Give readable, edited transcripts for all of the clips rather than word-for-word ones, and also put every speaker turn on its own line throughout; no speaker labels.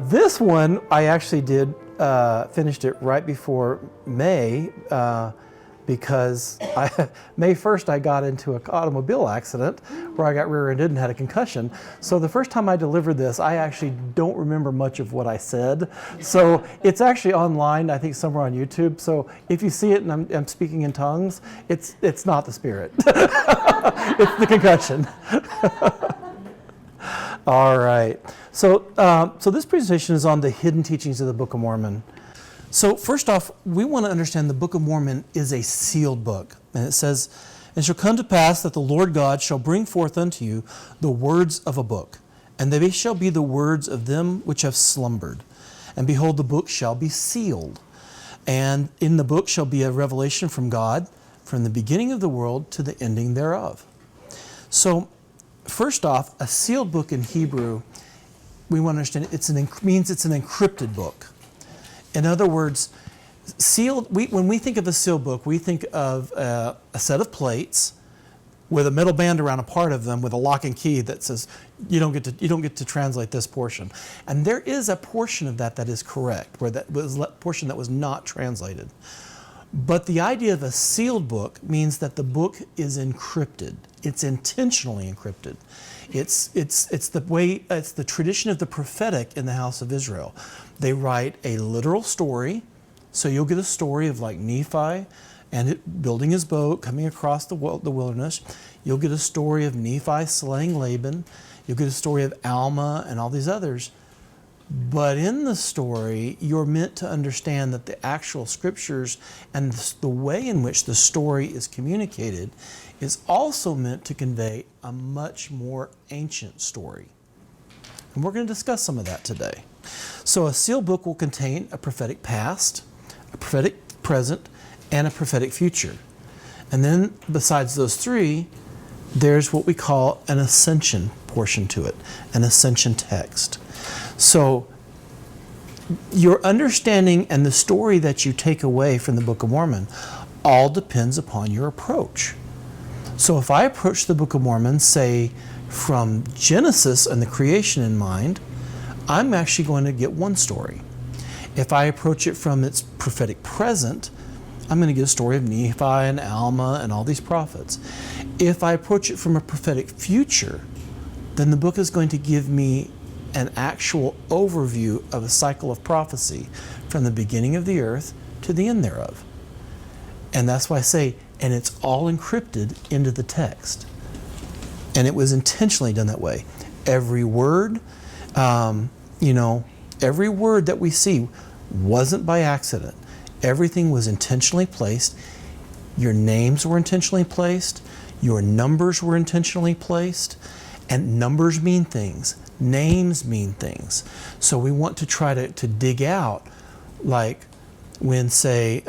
This one, I actually finished it right before May, because May 1st I got into an automobile accident where I got rear-ended and had a concussion. So the first time I delivered this, I actually don't remember much of what I said. So it's actually online, I think somewhere on YouTube. So if you see it and I'm speaking in tongues, it's not the Spirit. It's the concussion. All right. So this presentation is on the hidden teachings of the Book of Mormon. So first off, we want to understand the Book of Mormon is a sealed book. And it says, "And it shall come to pass that the Lord God shall bring forth unto you the words of a book, and they shall be the words of them which have slumbered. And behold, the book shall be sealed. And in the book shall be a revelation from God, from the beginning of the world to the ending thereof." So first off, a sealed book in Hebrew, we want to understand means it's an encrypted book. In other words, sealed. When we think of a sealed book, we think of a set of plates with a metal band around a part of them with a lock and key that says you don't get to translate this portion. And there is a portion of that is correct, where that was a portion that was not translated. But the idea of a sealed book means that the book is encrypted. It's intentionally encrypted. It's the tradition of the prophetic in the house of Israel. They write a literal story, so you'll get a story of like Nephi and building his boat, coming across the wilderness. You'll get a story of Nephi slaying Laban. You'll get a story of Alma and all these others. But in the story, you're meant to understand that the actual scriptures and the way in which the story is communicated is also meant to convey a much more ancient story. And we're going to discuss some of that today. So a sealed book will contain a prophetic past, a prophetic present, and a prophetic future. And then besides those three, there's what we call an ascension portion to it, an ascension text. So your understanding and the story that you take away from the Book of Mormon all depends upon your approach. So if I approach the Book of Mormon, say, from Genesis and the creation in mind, I'm actually going to get one story. If I approach it from its prophetic present, I'm going to get a story of Nephi and Alma and all these prophets. If I approach it from a prophetic future, then the book is going to give me an actual overview of a cycle of prophecy from the beginning of the earth to the end thereof. And that's why I say, and it's all encrypted into the text. And it was intentionally done that way. Every word, every word that we see wasn't by accident. Everything was intentionally placed. Your names were intentionally placed. Your numbers were intentionally placed. And numbers mean things. Names mean things. So we want to try to dig out, like when, say,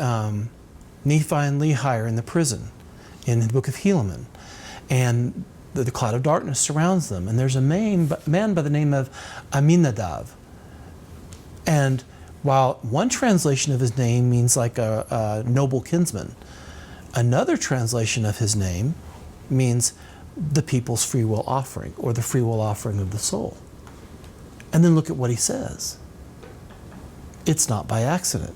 Nephi and Lehi are in the prison in the book of Helaman, and the cloud of darkness surrounds them, and there's a man by the name of Aminadab. And while one translation of his name means like a noble kinsman, another translation of his name means the people's free will offering, or the free will offering of the soul. And then look at what he says. It's not by accident.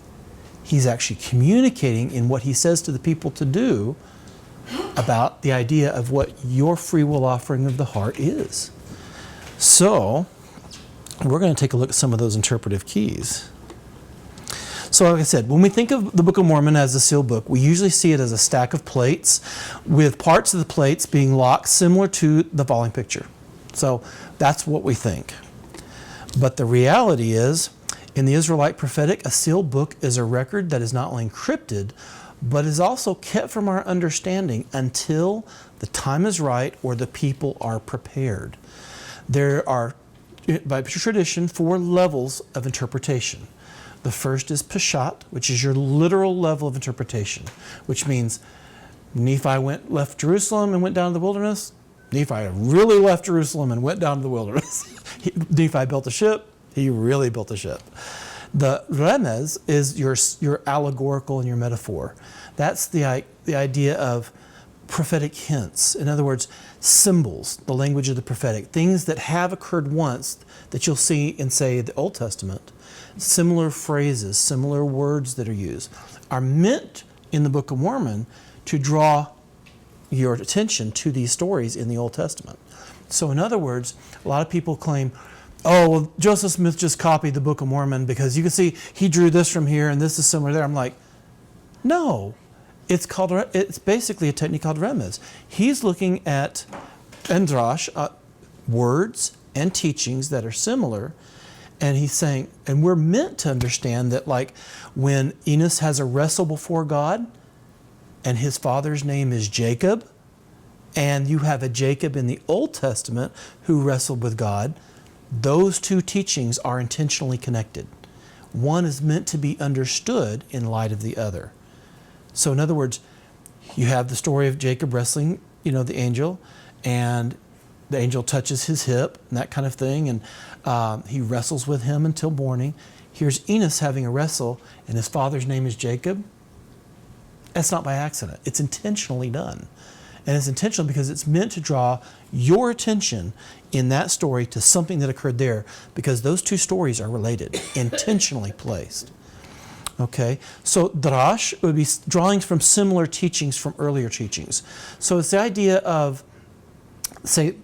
He's actually communicating in what he says to the people to do about the idea of what your free will offering of the heart is. So we're going to take a look at some of those interpretive keys. So like I said, when we think of the Book of Mormon as a sealed book, we usually see it as a stack of plates with parts of the plates being locked similar to the following picture. So that's what we think. But the reality is, in the Israelite prophetic, a sealed book is a record that is not only encrypted, but is also kept from our understanding until the time is right or the people are prepared. There are, by tradition, 4 levels of interpretation. The first is Peshat, which is your literal level of interpretation, which means Nephi left Jerusalem and went down to the wilderness. Nephi really left Jerusalem and went down to the wilderness. Nephi built a ship. He really built a ship. The Remez is your allegorical and your metaphor. That's the idea of prophetic hints. In other words, symbols, the language of the prophetic, things that have occurred once that you'll see in, say, the Old Testament. Similar phrases, similar words that are used are meant in the Book of Mormon to draw your attention to these stories in the Old Testament. So in other words, a lot of people claim, oh, well, Joseph Smith just copied the Book of Mormon because you can see he drew this from here and this is similar there. I'm like, no. It's basically a technique called remez. He's looking at endrash, words and teachings that are similar, and he's saying, and we're meant to understand that, like when Enos has a wrestle before God, and his father's name is Jacob, and you have a Jacob in the Old Testament who wrestled with God, those two teachings are intentionally connected. One is meant to be understood in light of the other. So in other words, you have the story of Jacob wrestling, the angel, and the angel touches his hip and that kind of thing, and he wrestles with him until morning. Here's Enos having a wrestle, and his father's name is Jacob. That's not by accident. It's intentionally done. And it's intentional because it's meant to draw your attention in that story to something that occurred there, because those two stories are related, intentionally placed. Okay, so drash would be drawings from similar teachings from earlier teachings. So it's the idea of, say,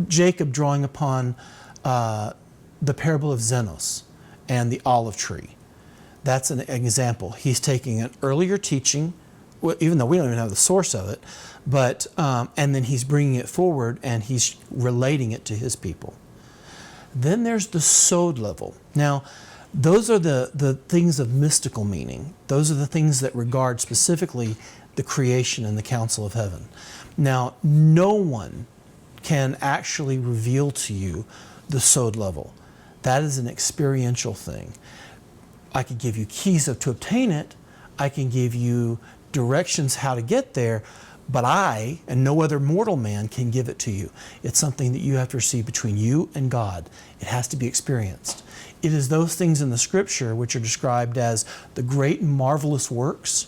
Jacob drawing upon the parable of Zenos and the olive tree. That's an example. He's taking an earlier teaching, even though we don't even have the source of it, but and then he's bringing it forward and he's relating it to his people. Then there's the sod level. Now, those are the things of mystical meaning. Those are the things that regard specifically the creation and the council of heaven. Now, no one can actually reveal to you the sod level. That is an experiential thing. I can give you keys to obtain it. I can give you directions how to get there, but I and no other mortal man can give it to you. It's something that you have to receive between you and God. It has to be experienced. It is those things in the Scripture which are described as the great and marvelous works.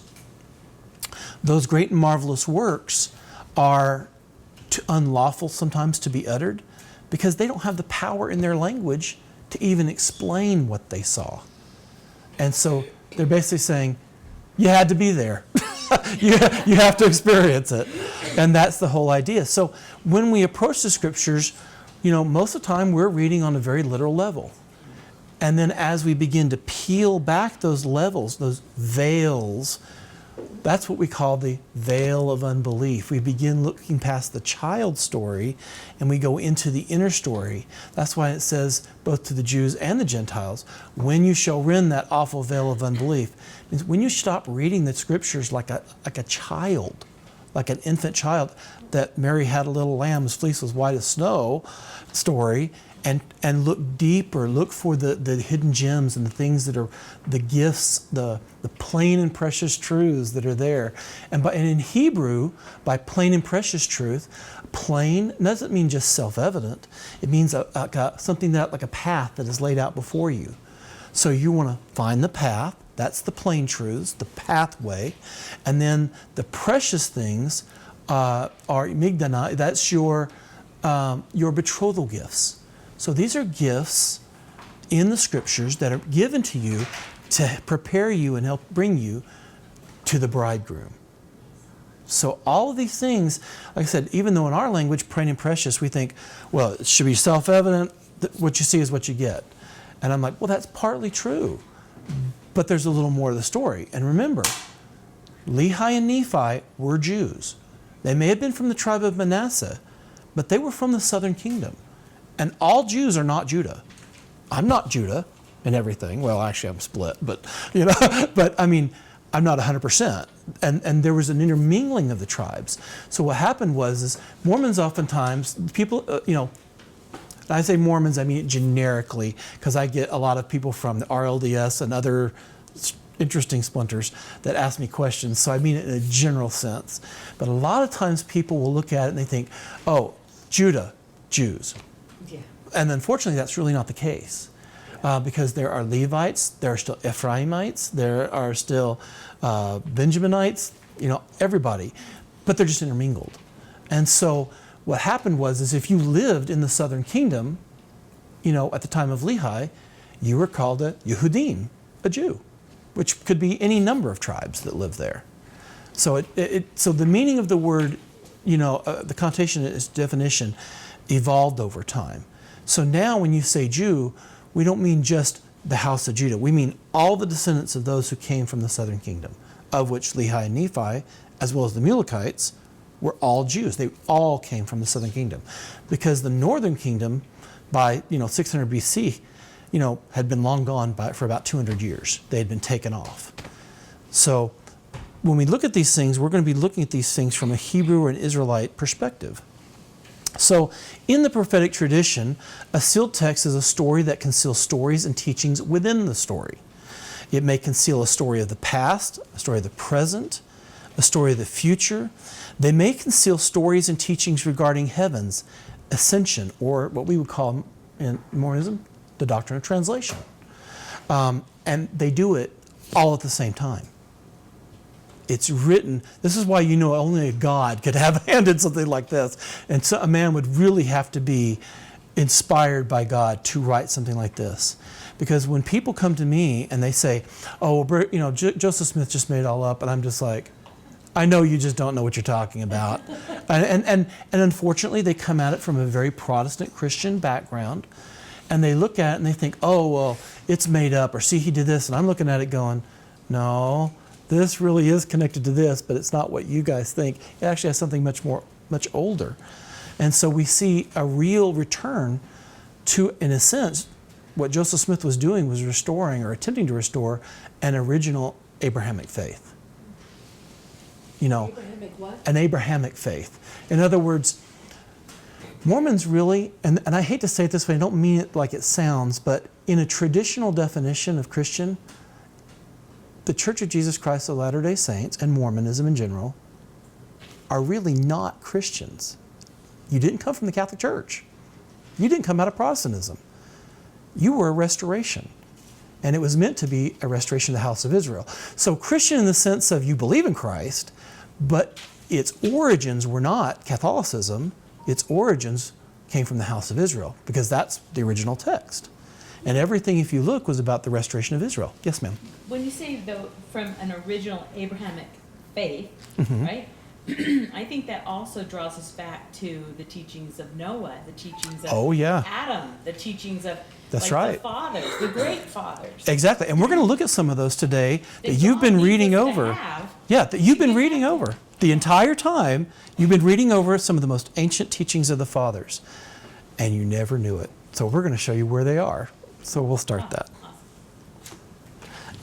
Those great and marvelous works are unlawful sometimes to be uttered because they don't have the power in their language to even explain what they saw. And so they're basically saying, you had to be there. you have to experience it. And that's the whole idea. So when we approach the Scriptures, most of the time we're reading on a very literal level. And then as we begin to peel back those levels, those veils, that's what we call the veil of unbelief. We begin looking past the child story and we go into the inner story. That's why it says, both to the Jews and the Gentiles, when you shall rend that awful veil of unbelief. It means when you stop reading the Scriptures like a child, like an infant child, that Mary had a little lamb whose fleece was white as snow story, and look deeper, look for the hidden gems and the things that are the gifts, the plain and precious truths that are there. And in Hebrew, by plain and precious truth, plain doesn't mean just self-evident. It means something that like a path that is laid out before you. So you want to find the path. That's the plain truths, the pathway. And then the precious things are migdana. That's your betrothal gifts. So these are gifts in the Scriptures that are given to you to prepare you and help bring you to the bridegroom. So all of these things, like I said, even though in our language, plain and precious, we think, well, it should be self-evident. What you see is what you get. And I'm like, well, that's partly true. But there's a little more to the story. And remember, Lehi and Nephi were Jews. They may have been from the tribe of Manasseh, but they were from the southern kingdom. And all Jews are not Judah. I'm not Judah in everything. Well, actually, I'm split, but but I mean, I'm not 100%. And there was an intermingling of the tribes. So what happened was Mormons oftentimes, people, I say Mormons, I mean it generically, because I get a lot of people from the RLDS and other interesting splinters that ask me questions. So I mean it in a general sense. But a lot of times people will look at it and they think, oh, Judah, Jews. Yeah. And unfortunately, that's really not the case. Because there are Levites, there are still Ephraimites, there are still Benjaminites, everybody. but they're just intermingled. And so what happened is if you lived in the southern kingdom, at the time of Lehi, you were called a Yehudim, a Jew, which could be any number of tribes that live there. So so the meaning of the word, the connotation, its definition, evolved over time. So now when you say Jew, we don't mean just the house of Judah. We mean all the descendants of those who came from the southern kingdom, of which Lehi and Nephi, as well as the Mulekites, were all Jews. They all came from the southern kingdom. Because the northern kingdom, by 600 BC, had been long gone for about 200 years. They had been taken off. So when we look at these things, we're going to be looking at these things from a Hebrew or an Israelite perspective. So in the prophetic tradition, a sealed text is a story that conceals stories and teachings within the story. It may conceal a story of the past, a story of the present, a story of the future. They may conceal stories and teachings regarding heaven's ascension, or what we would call in Mormonism, the doctrine of translation. And they do it all at the same time. It's written. This is why only a God could have handed something like this. And so a man would really have to be inspired by God to write something like this. Because when people come to me and they say, oh, Joseph Smith just made it all up, and I'm just like, I know you just don't know what you're talking about. and unfortunately, they come at it from a very Protestant Christian background, and they look at it and they think, oh, well, it's made up, or see, he did this. And I'm looking at it going, no, this really is connected to this, but it's not what you guys think. It actually has something much older. And so we see a real return to, in a sense, what Joseph Smith was doing was restoring, or attempting to restore, an original Abrahamic faith.
Abrahamic what?
An Abrahamic faith. In other words, Mormons really, and I hate to say it this way, I don't mean it like it sounds, but in a traditional definition of Christian, the Church of Jesus Christ of Latter-day Saints, and Mormonism in general, are really not Christians. You didn't come from the Catholic Church. You didn't come out of Protestantism. You were a restoration. And it was meant to be a restoration of the house of Israel. So Christian in the sense of you believe in Christ, but its origins were not Catholicism. Its origins came from the house of Israel, because that's the original text. And everything, if you look, was about the restoration of Israel. Yes, ma'am?
When you say, though, from an original Abrahamic faith, right? I think that also draws us back to the teachings of Noah, the teachings of Adam, the teachings of the fathers, the great fathers.
Exactly. And we're going to look at some of those today that you've been reading over. That you've been reading over. The entire time, you've been reading over some of the most ancient teachings of the fathers. And you never knew it. So we're going to show you where they are. So we'll start that.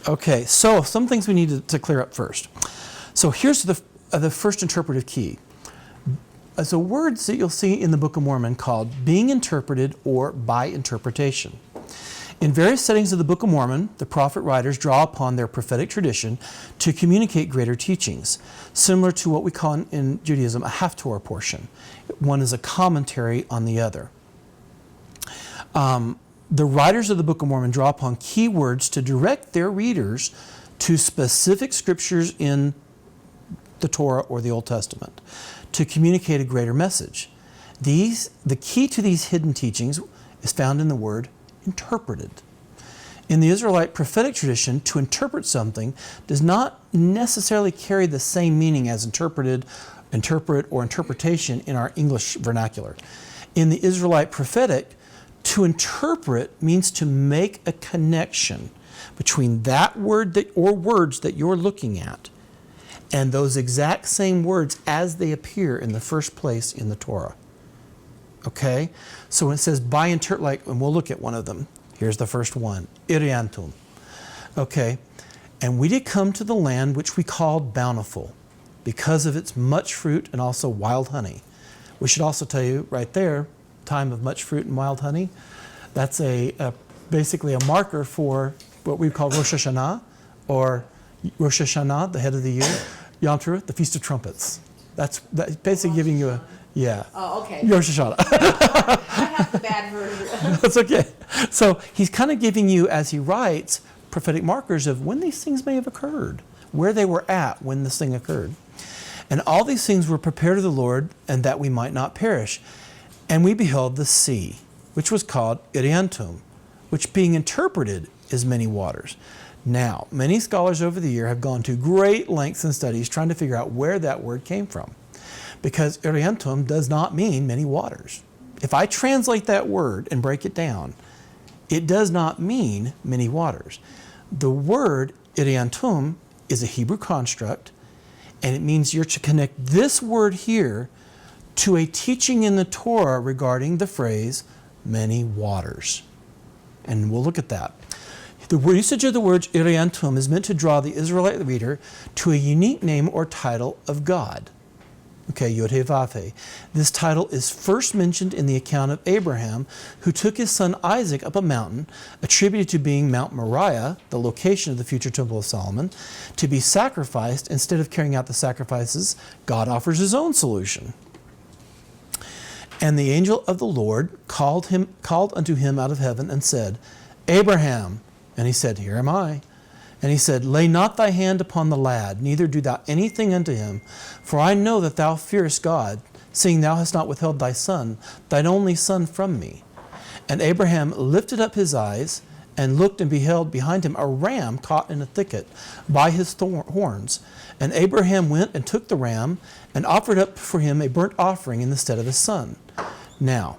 Okay, so some things we need to clear up first. So here's the first interpretive key. So words that you'll see in the Book of Mormon called being interpreted or by interpretation. In various settings of the Book of Mormon, the prophet writers draw upon their prophetic tradition to communicate greater teachings, similar to what we call in Judaism a Haftorah portion. One is a commentary on the other. The writers of the Book of Mormon draw upon key words to direct their readers to specific scriptures in the Torah or the Old Testament to communicate a greater message. The key to these hidden teachings is found in the word interpreted. In the Israelite prophetic tradition, to interpret something does not necessarily carry the same meaning as interpret, or interpretation in our English vernacular. In the Israelite prophetic, to interpret means to make a connection between that word or words that you're looking at and those exact same words as they appear in the first place in the Torah. Okay? So when it says by interpret, and we'll look at one of them. Here's the first one, Iriantum. Okay? And we did come to the land which we called Bountiful, because of its much fruit and also wild honey. We should also tell you right there, time of much fruit and wild honey. That's basically a marker for what we call Rosh Hashanah, or Rosh Hashanah, the head of the year, Yom Teruah, the Feast of Trumpets. That's basically giving you
Oh, okay.
Rosh Hashanah.
I have the bad version.
That's okay. So he's kind of giving you, as he writes, prophetic markers of when these things may have occurred, where they were at when this thing occurred. And all these things were prepared of the Lord, and that we might not perish. And we beheld the sea, which was called Iriantum, which being interpreted is many waters. Now, many scholars over the year have gone to great lengths in studies trying to figure out where that word came from. Because Iriantum does not mean many waters. If I translate that word and break it down, it does not mean many waters. The word Iriantum is a Hebrew construct, and it means you're to connect this word here to a teaching in the Torah regarding the phrase many waters. And we'll look at that. The usage of the word Iriantum is meant to draw the Israelite reader to a unique name or title of God. Okay, Yod-Heh-Vav-Heh. This title is first mentioned in the account of Abraham, who took his son Isaac up a mountain, attributed to being Mount Moriah, the location of the future Temple of Solomon, to be sacrificed. Instead of carrying out the sacrifices, God offers his own solution. And the angel of the Lord called unto him out of heaven and said, Abraham. And he said, Here am I. And he said, Lay not thy hand upon the lad, neither do thou anything unto him. For I know that thou fearest God, seeing thou hast not withheld thy son, thine only son, from me. And Abraham lifted up his eyes, and looked, and beheld behind him a ram caught in a thicket by his horns. And Abraham went and took the ram, and offered up for him a burnt offering in the stead of his son. Now,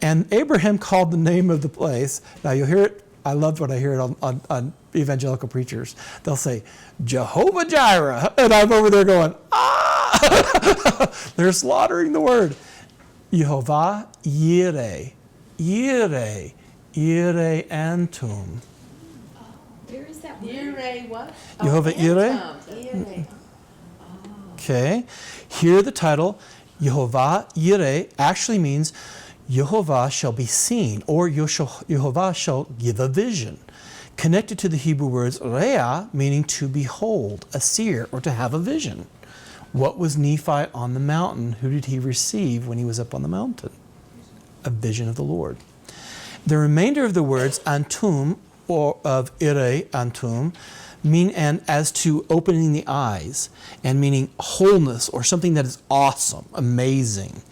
and Abraham called the name of the place. Now you'll hear it. I love when I hear it on evangelical preachers. They'll say, Jehovah Jireh. And I'm over there going, ah! They're slaughtering the word. Yehovah Yireh. Yireh. Yireh Antum.
Where is that word?
Yireh what?
Yehovah Yireh.
Yireh.
Okay. Here the title, Yehovah Yireh, actually means Yehovah shall be seen, or Yehovah shall give a vision. Connected to the Hebrew words re'ah, meaning to behold, a seer, or to have a vision. What was Nephi on the mountain? Who did he receive when he was up on the mountain? A vision of the Lord. The remainder of the words antum, or of Yireh Antum, mean and as to opening the eyes, and meaning wholeness, or something that is awesome, amazing.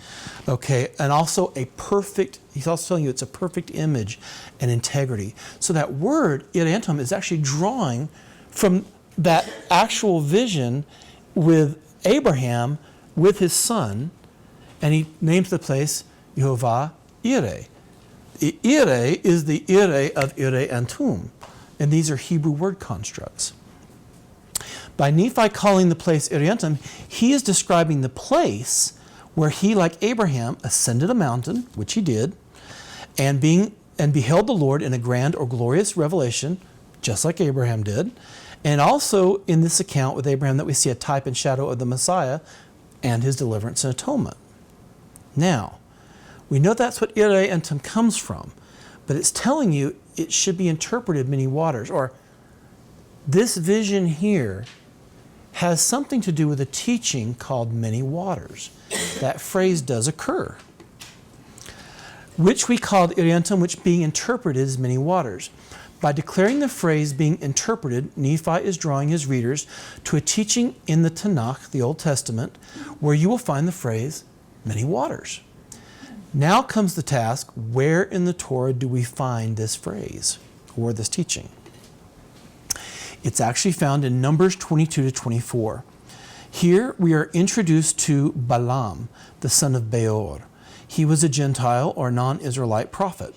Okay, and also a perfect, he's also telling you it's a perfect image and integrity. So that word, Iriantum, is actually drawing from that actual vision with Abraham, with his son, and he names the place Yehovah Yireh. Yireh is the Yireh of Yireh Antum, and these are Hebrew word constructs. By Nephi calling the place Iriantum, he is describing the place where he, like Abraham, ascended a mountain, which he did, and beheld the Lord in a grand or glorious revelation, just like Abraham did. And also in this account with Abraham that we see a type and shadow of the Messiah and his deliverance and atonement. Now, we know that's what Yireh Antum comes from, but it's telling you it should be interpreted many waters, or this vision here has something to do with a teaching called many waters. That phrase does occur, which we called Iriantum, which being interpreted as many waters. By declaring the phrase being interpreted, Nephi is drawing his readers to a teaching in the Tanakh, the Old Testament, where you will find the phrase many waters. Now comes the task, where in the Torah do we find this phrase or this teaching? It's actually found in Numbers 22 to 24. Here we are introduced to Balaam, the son of Beor. He was a Gentile or non-Israelite prophet.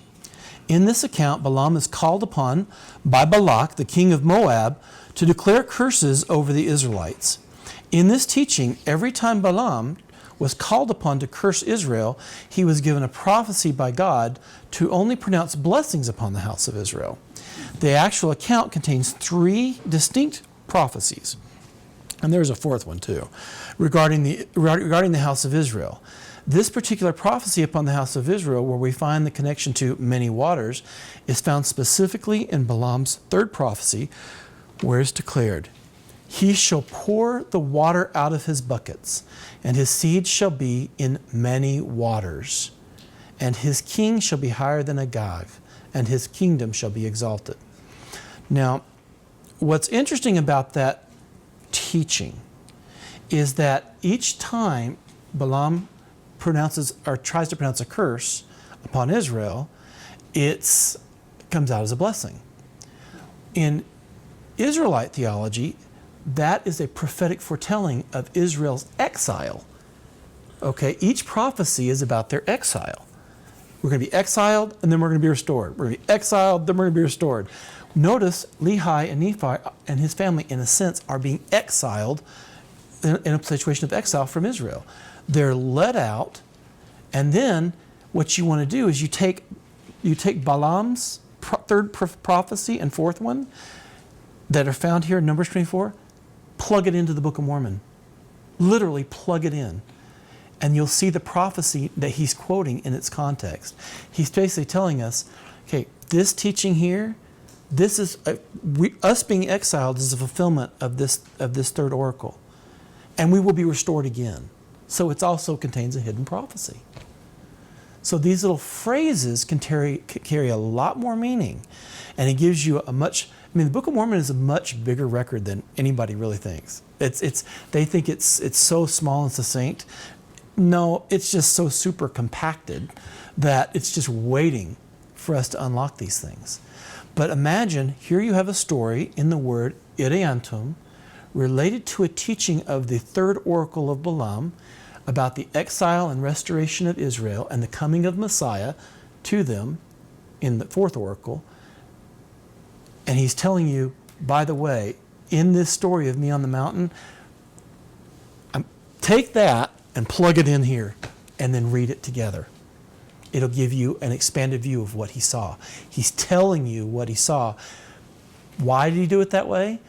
In this account, Balaam is called upon by Balak, the king of Moab, to declare curses over the Israelites. In this teaching, every time Balaam was called upon to curse Israel, he was given a prophecy by God to only pronounce blessings upon the house of Israel. The actual account contains 3 distinct prophecies, and there's a 4th one too, regarding the house of Israel. This particular prophecy upon the house of Israel, where we find the connection to many waters, is found specifically in Balaam's 3rd prophecy, where it's declared, He shall pour the water out of his buckets, and his seed shall be in many waters. And his king shall be higher than Agag, and his kingdom shall be exalted. Now, what's interesting about that teaching is that each time Balaam pronounces or tries to pronounce a curse upon Israel, it comes out as a blessing. In Israelite theology, that is a prophetic foretelling of Israel's exile. Okay, each prophecy is about their exile. We're going to be exiled, and then we're going to be restored. We're going to be exiled, then we're going to be restored. Notice Lehi and Nephi and his family, in a sense, are being exiled in a situation of exile from Israel. They're let out, and then what you want to do is you take Balaam's third prophecy and fourth one that are found here in Numbers 24, plug it into the Book of Mormon. Literally plug it in. And you'll see the prophecy that he's quoting in its context. He's basically telling us, okay, this teaching here, this is us being exiled is a fulfillment of this third oracle, and we will be restored again. So it also contains a hidden prophecy. So these little phrases can carry a lot more meaning, and it gives you the Book of Mormon is a much bigger record than anybody really thinks. They think it's so small and succinct. No, it's just so super compacted that it's just waiting for us to unlock these things. But imagine, here you have a story in the word Iriantum related to a teaching of the third oracle of Balaam about the exile and restoration of Israel and the coming of Messiah to them in the fourth oracle. And he's telling you, by the way, in this story of me on the mountain, take that and plug it in here and then read it together. It'll give you an expanded view of what he saw. He's telling you what he saw. Why did he do it that way?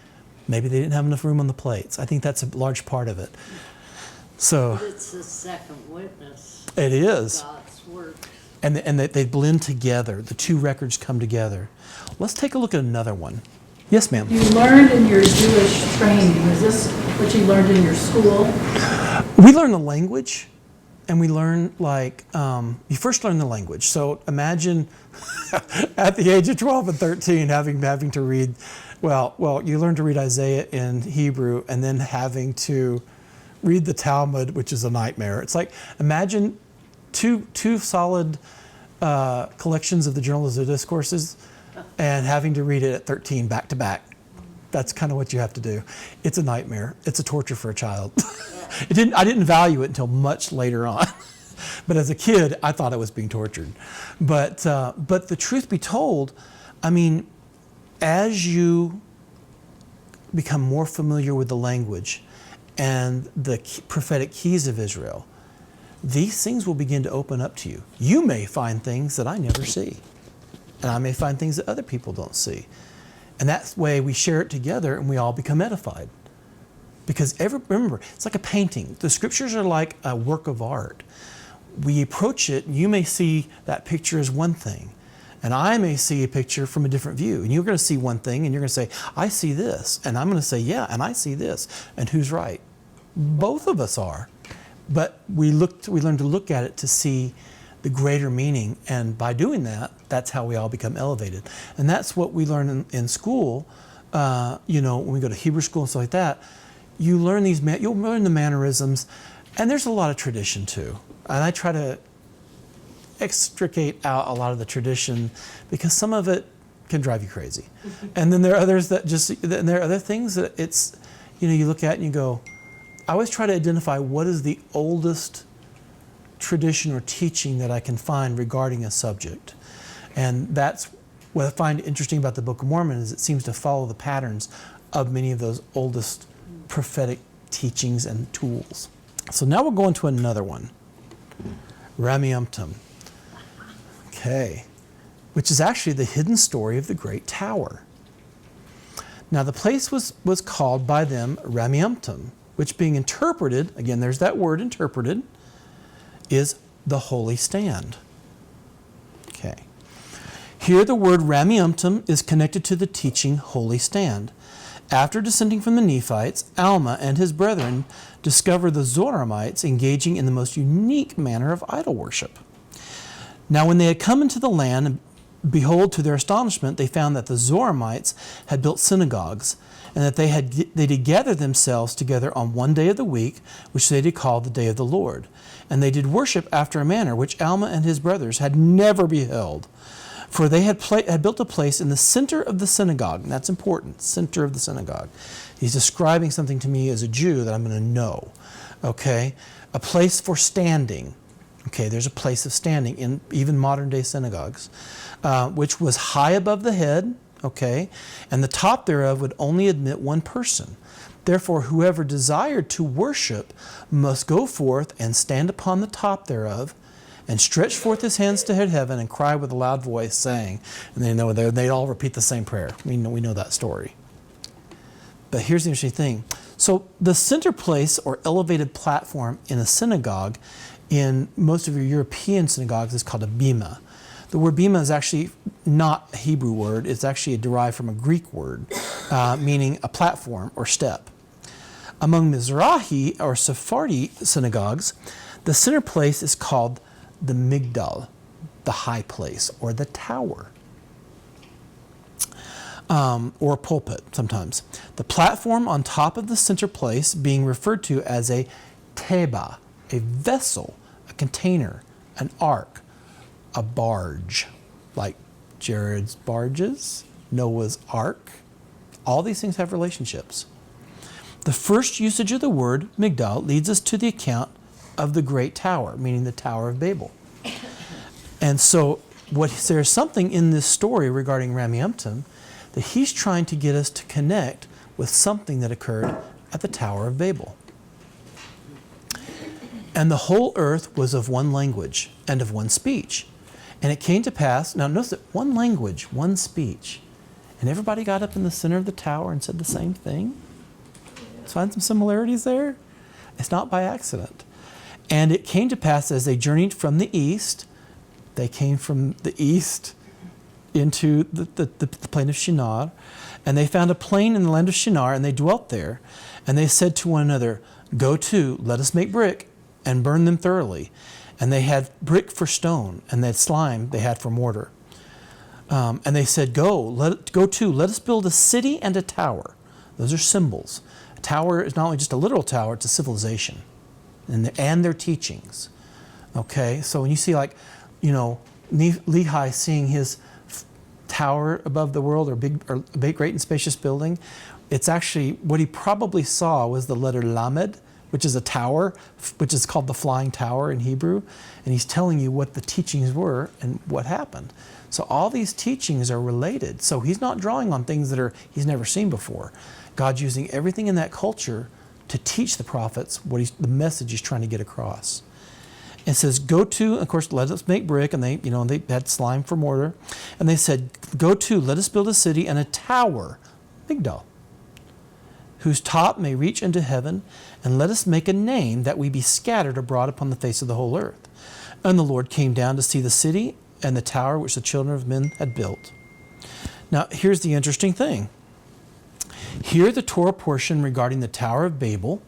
Maybe they didn't have enough room on the plates. I think that's a large part of it. So
but it's the second witness.
It is.
God's work.
And they blend together. The two records come together. Let's take a look at another one. Yes, ma'am.
You learned in your Jewish training, is this what you learned in your school?
We learn the language, and we learn you first learn the language. So imagine at the age of 12 and 13 having to read, you learn to read Isaiah in Hebrew and then having to read the Talmud, which is a nightmare. It's like, imagine two solid collections of the Journals of Discourses and having to read it at 13 back to back. That's kind of what you have to do. It's a nightmare. It's a torture for a child. I didn't value it until much later on. But as a kid, I thought I was being tortured. But the truth be told, as you become more familiar with the language and the prophetic keys of Israel, these things will begin to open up to you. You may find things that I never see. And I may find things that other people don't see. And that way we share it together and we all become edified. Because remember, it's like a painting. The scriptures are like a work of art. We approach it, you may see that picture as one thing. And I may see a picture from a different view. And you're going to see one thing and you're going to say, I see this. And I'm going to say, yeah, and I see this. And who's right? Both of us are. But we learn to look at it to see the greater meaning, and by doing that, that's how we all become elevated. And that's what we learn in school. When we go to Hebrew school and stuff like that, you'll learn the mannerisms, and there's a lot of tradition too. And I try to extricate out a lot of the tradition because some of it can drive you crazy. And then there are others there are other things that you look at and you go, I always try to identify what is the oldest tradition or teaching that I can find regarding a subject. And that's what I find interesting about the Book of Mormon is it seems to follow the patterns of many of those oldest prophetic teachings and tools. So now we'll go into another one. Ramiumtum. Okay. Which is actually the hidden story of the Great Tower. Now the place was called by them Ramiumtum, which being interpreted, again there's that word interpreted, is the holy stand. Okay. Here the word Ramiumtum is connected to the teaching holy stand. After descending from the Nephites, Alma and his brethren discover the Zoramites engaging in the most unique manner of idol worship. Now when they had come into the land behold, to their astonishment, they found that the Zoramites had built synagogues, and that they did gather themselves together on one day of the week, which they did call the day of the Lord. And they did worship after a manner which Alma and his brothers had never beheld. For they had built a place in the center of the synagogue, and that's important, center of the synagogue. He's describing something to me as a Jew that I'm going to know, okay? A place for standing. Okay, there's a place of standing in even modern day synagogues, which was high above the head, okay, and the top thereof would only admit one person. Therefore, whoever desired to worship must go forth and stand upon the top thereof, and stretch forth his hands to heaven and cry with a loud voice, saying, and they all repeat the same prayer. We know that story. But here's the interesting thing. So the center place or elevated platform in a synagogue, in most of your European synagogues, is called a bima. The word bima is actually not a Hebrew word. It's actually derived from a Greek word, meaning a platform or step. Among Mizrahi or Sephardi synagogues, the center place is called the Migdal, the high place, or the tower, or pulpit sometimes. The platform on top of the center place being referred to as a teba, a vessel, a container, an ark, a barge, like Jared's barges, Noah's ark. All these things have relationships. The first usage of the word Migdal leads us to the account of the great tower, meaning the Tower of Babel. And so there's something in this story regarding Rameumptom that he's trying to get us to connect with something that occurred at the Tower of Babel. And the whole earth was of one language and of one speech. And it came to pass, now notice that one language, one speech. And everybody got up in the center of the tower and said the same thing. Let's find some similarities there. It's not by accident. And it came to pass as they journeyed from the east, they came from the east into the plain of Shinar, and they found a plain in the land of Shinar, and they dwelt there. And they said to one another, go to, let us make brick, and burn them thoroughly. And they had brick for stone, and they had slime they had for mortar. And they said, let us build a city and a tower. Those are symbols. A tower is not only just a literal tower, it's a civilization. And their teachings. Okay, so when you see Lehi seeing his tower above the world, or big, great and spacious building, it's actually what he probably saw was the letter Lamed, which is a tower, which is called the flying tower in Hebrew, and he's telling you what the teachings were and what happened. So all these teachings are related. So he's not drawing on things that he's never seen before. God's using everything in that culture to teach the prophets the message he's trying to get across. It says, go to, of course, let us make brick, and they had slime for mortar. And they said, go to, let us build a city and a tower, Migdal, whose top may reach into heaven, and let us make a name that we be scattered abroad upon the face of the whole earth. And the Lord came down to see the city and the tower which the children of men had built. Now, here's the interesting thing. Here, the Torah portion regarding the Tower of Babel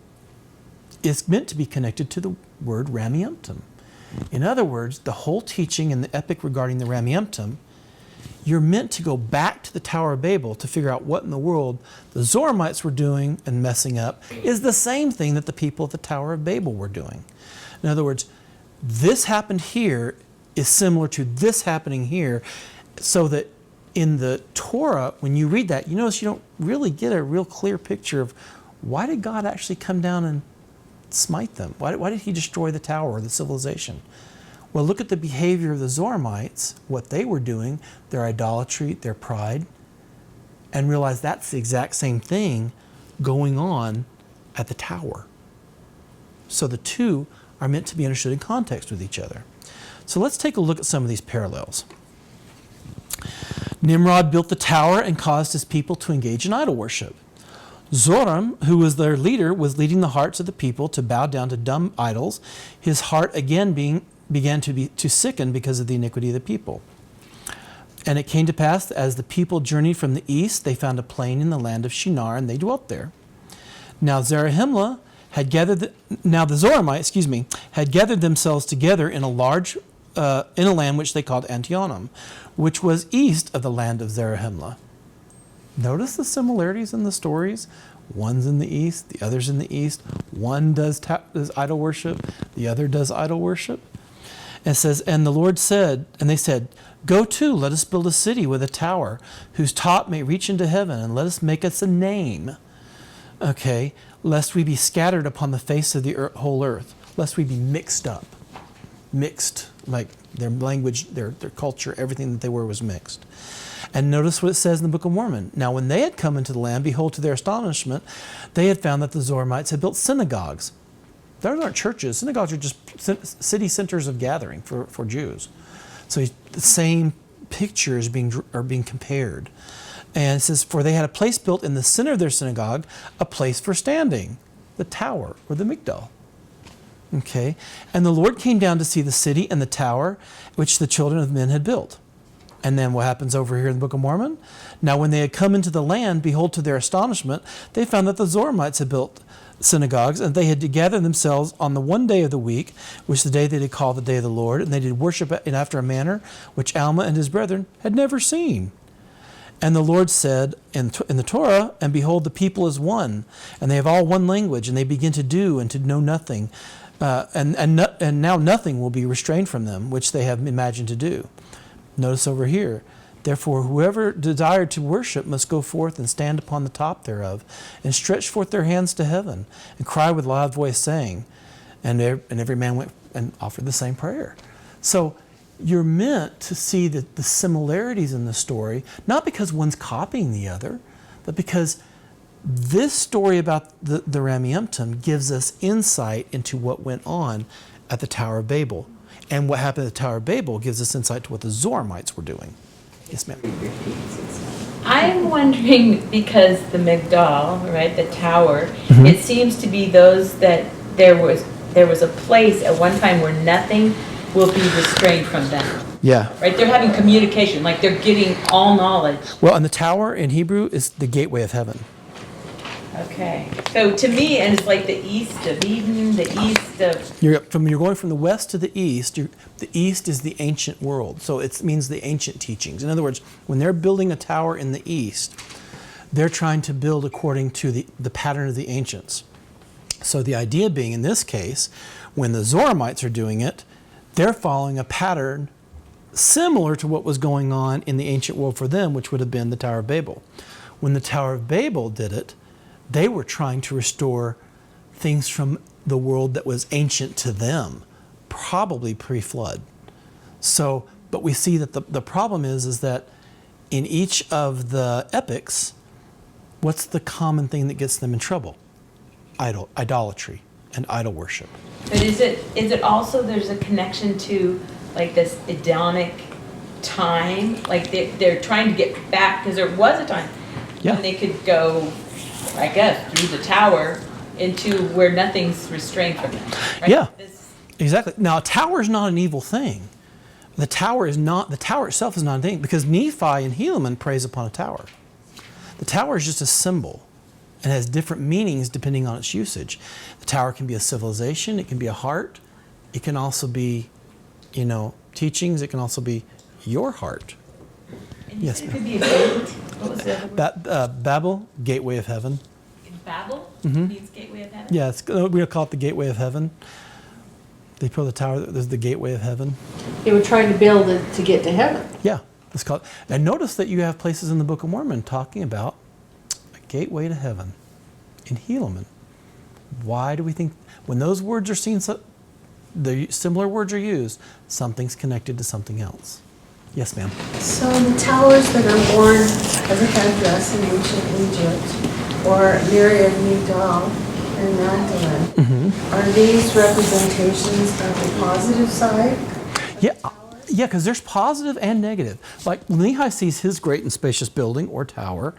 is meant to be connected to the word Rameumptom. In other words, the whole teaching in the epic regarding the Rameumptom, you're meant to go back to the Tower of Babel to figure out what in the world the Zoramites were doing and messing up is the same thing that the people at the Tower of Babel were doing. In other words, this happened here is similar to this happening here, so that in the Torah, when you read that, you notice you don't really get a real clear picture of why did God actually come down and smite them? Why did he destroy the tower or the civilization? Well, look at the behavior of the Zoramites, what they were doing, their idolatry, their pride, and realize that's the exact same thing going on at the tower. So the two are meant to be understood in context with each other. So let's take a look at some of these parallels. Nimrod built the tower and caused his people to engage in idol worship. Zoram, who was their leader, was leading the hearts of the people to bow down to dumb idols. His heart again began to sicken because of the iniquity of the people. And it came to pass, as the people journeyed from the east, they found a plain in the land of Shinar, and they dwelt there. Now the Zoramites, had gathered themselves together in a large in a land which they called Antionum, which was east of the land of Zarahemla. Notice the similarities in the stories. One's in the east, the other's in the east. One does idol worship, the other does idol worship. And it says, and the Lord said, and they said, go to, let us build a city with a tower, whose top may reach into heaven, and let us make us a name. Okay, lest we be scattered upon the face of the whole earth, lest we be mixed up. Mixed, like their language, their culture, everything that they were was mixed. And notice what it says in the Book of Mormon. Now when they had come into the land, behold, to their astonishment, they had found that the Zoramites had built synagogues. Those aren't churches. Synagogues are just city centers of gathering for Jews. So the same pictures are being compared. And it says, for they had a place built in the center of their synagogue, a place for standing, the tower or the Migdal. Okay, and the Lord came down to see the city and the tower which the children of men had built. And then what happens over here in the Book of Mormon? Now when they had come into the land, behold, to their astonishment, they found that the Zoramites had built synagogues, and they had to gather themselves on the one day of the week, which the day they did call the day of the Lord, and they did worship in after a manner which Alma and his brethren had never seen. And the Lord said in the Torah, and behold, the people is one, and they have all one language, and they begin to do and to know nothing. And now nothing will be restrained from them, which they have imagined to do. Notice over here, therefore whoever desired to worship must go forth and stand upon the top thereof, and stretch forth their hands to heaven, and cry with loud voice, saying, and every man went and offered the same prayer. So you're meant to see the similarities in the story, not because one's copying the other, but because this story about the Rameumptom gives us insight into what went on at the Tower of Babel. And what happened at the Tower of Babel gives us insight to what the Zoramites were doing. Yes, ma'am.
I'm wondering, because the Migdal, right, the tower, it seems to be those that there was a place at one time where nothing will be restrained from them.
Yeah.
Right, they're having communication, like they're getting all knowledge.
Well, and the tower in Hebrew is the gateway of heaven.
Okay, so to me, and it's like the east of Eden, the east of...
You're going from the west to the east. The east is the ancient world, so it means the ancient teachings. In other words, when they're building a tower in the east, they're trying to build according to the pattern of the ancients. So the idea being, in this case, when the Zoramites are doing it, they're following a pattern similar to what was going on in the ancient world for them, which would have been the Tower of Babel. When the Tower of Babel did it, they were trying to restore things from the world that was ancient to them, probably pre-flood. So, but we see that the problem is that in each of the epics, what's the common thing that gets them in trouble? Idolatry and idol worship.
But is it also there's a connection to like this Edonic time? Like they're trying to get back, because there was a time when they could go, I guess, through the tower into where nothing's restrained from them. Right?
Yeah, exactly. Now, a tower is not an evil thing. The tower itself is not a thing, because Nephi and Helaman praise upon a tower. The tower is just a symbol and has different meanings depending on its usage. The tower can be a civilization, it can be a heart, it can also be, teachings, it can also be your heart.
And
yes,
it could be a gate. What was the other word?
Babel, gateway of heaven.
Babel means gateway of heaven?
Yeah, we'll call it the gateway of heaven. They put the tower, there's the gateway of heaven.
They were trying to build it to get to heaven.
Yeah, let's call it. And notice that you have places in the Book of Mormon talking about a gateway to heaven in Helaman. Why do we think, when those words are seen, the similar words are used, something's connected to something else? Yes, ma'am.
So the towers that are worn as a headdress in ancient Egypt, or Myriad Migdal and Magdalene, are these representations of the positive side?
Yeah, because there's positive and negative. Like when Lehi sees his great and spacious building or tower,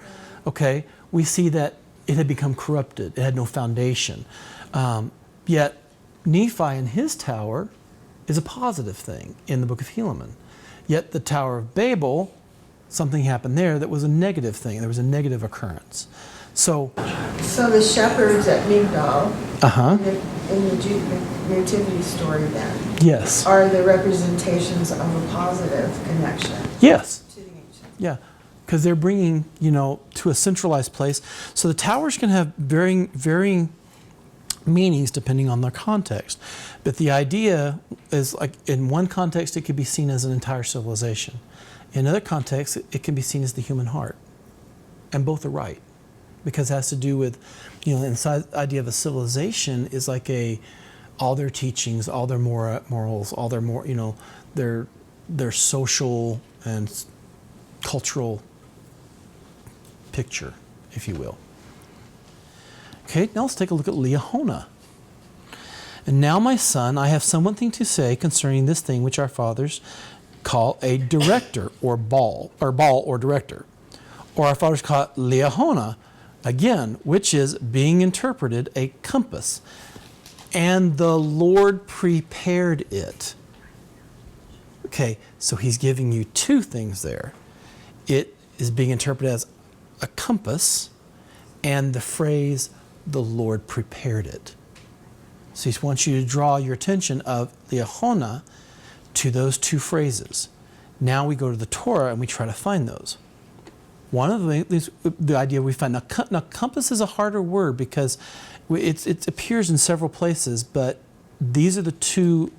okay, we see that it had become corrupted. It had no foundation. Yet Nephi and his tower is a positive thing in the book of Helaman. Yet the Tower of Babel, something happened there that was a negative thing. There was a negative occurrence. So
the shepherds at Migdal in the nativity story then
Yes.
are the representations of a positive connection
Yes.
to the ancient.
Yeah. Because they're bringing, to a centralized place. So the towers can have varying meanings depending on their context. But the idea is, like, in one context, it could be seen as an entire civilization. In other contexts, it can be seen as the human heart. And both are right. Because it has to do with, the idea of a civilization is like all their teachings, all their morals, all their their social and cultural picture, if you will. Okay, now let's take a look at Liahona. And now, my son, I have something to say concerning this thing which our fathers call a director, or ball or director. Or our fathers call it Liahona, again, which is being interpreted a compass. And the Lord prepared it. Okay, so he's giving you two things there. It is being interpreted as a compass, and the phrase, the Lord prepared it. So he wants you to draw your attention of Liahona to those two phrases. Now we go to the Torah and we try to find those. One of the idea we find, now compass is a harder word because it appears in several places, but these are the two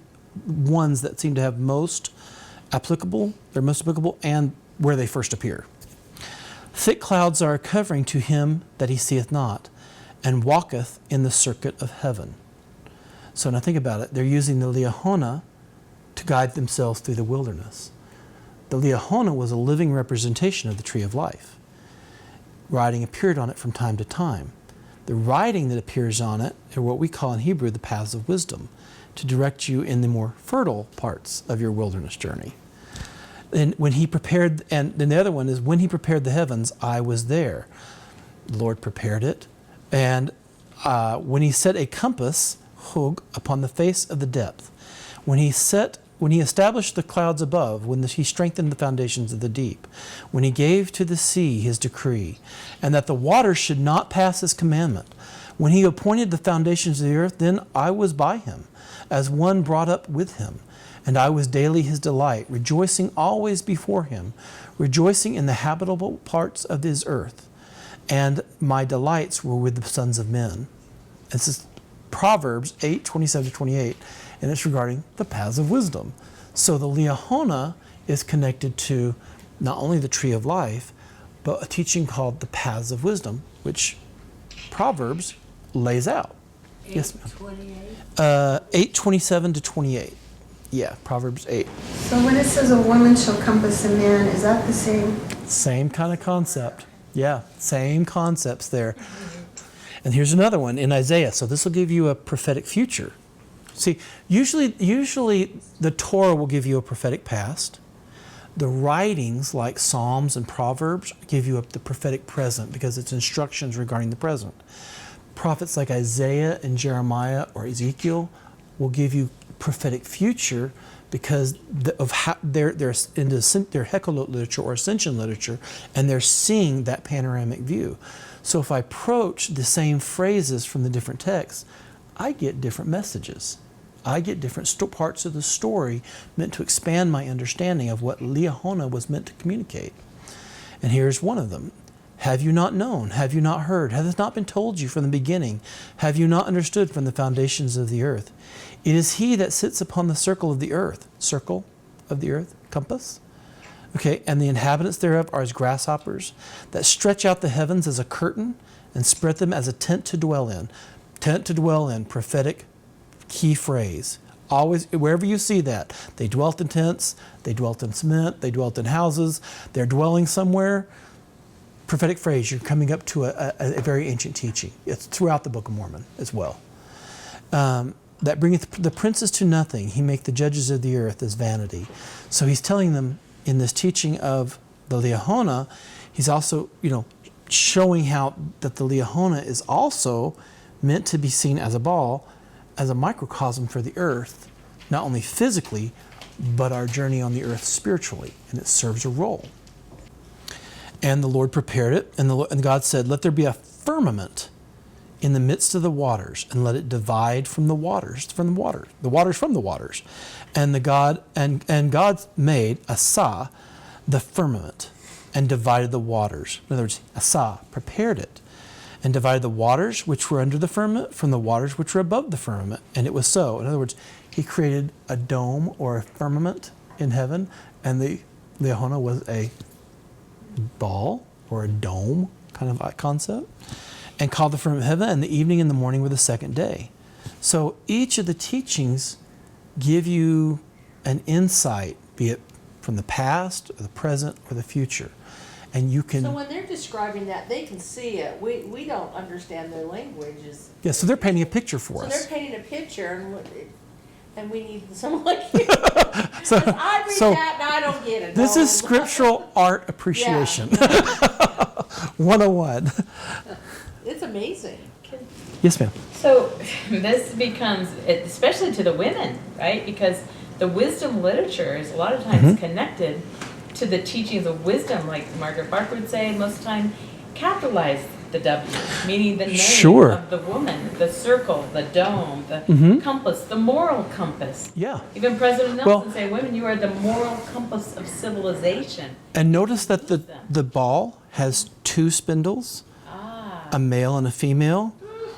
ones that seem to have most applicable, they're most applicable, and where they first appear. Thick clouds are a covering to him that he seeth not, and walketh in the circuit of heaven. So now think about it. They're using the Liahona to guide themselves through the wilderness. The Liahona was a living representation of the tree of life. Writing appeared on it from time to time. The writing that appears on it are what we call in Hebrew the paths of wisdom, to direct you in the more fertile parts of your wilderness journey. And when he prepared, and then the other one is, when he prepared the heavens, I was there. The Lord prepared it. And when he set a compass, hug, upon the face of the depth, when he established the clouds above, when he strengthened the foundations of the deep, when he gave to the sea his decree, and that the waters should not pass his commandment, when he appointed the foundations of the earth, then I was by him, as one brought up with him. And I was daily his delight, rejoicing always before him, rejoicing in the habitable parts of his earth. And my delights were with the sons of men. This is Proverbs 8:27-28, and it's regarding the paths of wisdom. So the Liahona is connected to not only the tree of life, but a teaching called the paths of wisdom, which Proverbs lays out. Yes, ma'am. 8:27-28. Yeah, Proverbs 8.
So when it says a woman shall compass a man, is that the same?
Same kind of concept. Yeah, same concepts there. And here's another one in Isaiah. So this will give you a prophetic future. See, usually the Torah will give you a prophetic past. The writings like Psalms and Proverbs give you the prophetic present because it's instructions regarding the present. Prophets like Isaiah and Jeremiah or Ezekiel will give you prophetic future because of how they're into their Hekalot literature or ascension literature, and they're seeing that panoramic view. So if I approach the same phrases from the different texts, I get different messages. I get different parts of the story meant to expand my understanding of what Liahona was meant to communicate. And here's one of them. Have you not known? Have you not heard? Hath it not been told you from the beginning? Have you not understood from the foundations of the earth? It is he that sits upon the circle of the earth, compass. Okay, and the inhabitants thereof are as grasshoppers, that stretch out the heavens as a curtain and spread them as a tent to dwell in. Tent to dwell in, prophetic key phrase. Always, wherever you see that, they dwelt in tents, they dwelt in cement, they dwelt in houses, they're dwelling somewhere. Prophetic phrase, you're coming up to a very ancient teaching. It's throughout the Book of Mormon as well. That bringeth the princes to nothing. He make the judges of the earth as vanity. So he's telling them in this teaching of the Liahona, he's also, showing how that the Liahona is also meant to be seen as a ball, as a microcosm for the earth, not only physically, but our journey on the earth spiritually, and it serves a role. And the Lord prepared it, and God said, let there be a firmament in the midst of the waters, and let it divide from the waters, from the water, the waters from the waters. And God made Asa the firmament and divided the waters. In other words, Asa prepared it and divided the waters which were under the firmament from the waters which were above the firmament. And it was so. In other words, he created a dome or a firmament in heaven, and the Liahona was a ball or a dome kind of concept, and called the firmament heaven, and the evening and the morning were the second day. So each of the teachings give you an insight, be it from the past, or the present, or the future. And you can...
So when they're describing that, they can see it. We don't understand their languages.
Yeah, so they're painting a picture for us.
So they're painting a picture, and we need someone like you.
So,
I read that and I don't get it.
This
No.
is scriptural art appreciation. 101.
It's amazing.
Yes, ma'am.
So this becomes, especially to the women, right? Because the wisdom literature is a lot of times connected to the teachings of wisdom, like Margaret Barker would say, most of the time, capitalize the W, meaning the name of the woman, the circle, the dome, the compass, the moral compass.
Yeah.
Even President Nelson say, women, you are the moral compass of civilization.
And notice that the ball has two spindles, a male and a female.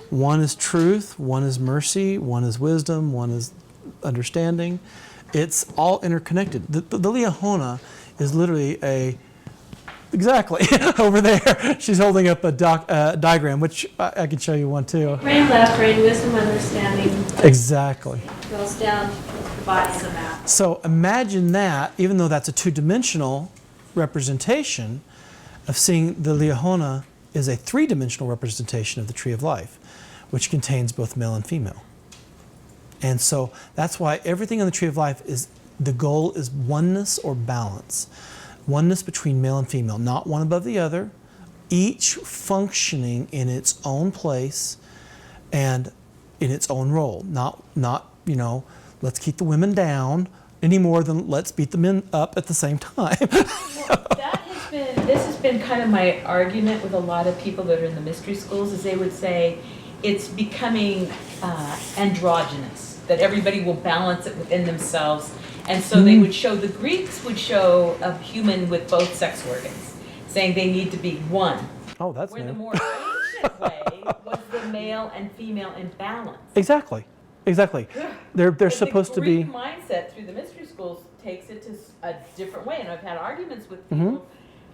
One is truth, one is mercy, one is wisdom, one is understanding. It's all interconnected. The Liahona is literally exactly over there. She's holding up a diagram, which I can show you one too.
Brain left, brain, wisdom, understanding.
Exactly.
Goes down, divides them out.
So imagine that, even though that's a two-dimensional representation of seeing the Liahona is a three-dimensional representation of the tree of life, which contains both male and female. And so that's why everything on the tree of life is, the goal is oneness or balance. Oneness between male and female, not one above the other, each functioning in its own place and in its own role. Not let's keep the women down any more than let's beat the men up at the same time.
This has been kind of my argument with a lot of people that are in the mystery schools, is they would say it's becoming androgynous, that everybody will balance it within themselves. And so they would show, the Greeks would show a human with both sex organs, saying they need to be one.
Oh, that's
Where
new.
the more ancient way was the male and female in balance.
Exactly. They're supposed to be.
The Greek mindset through the mystery schools takes it to a different way, and I've had arguments with people,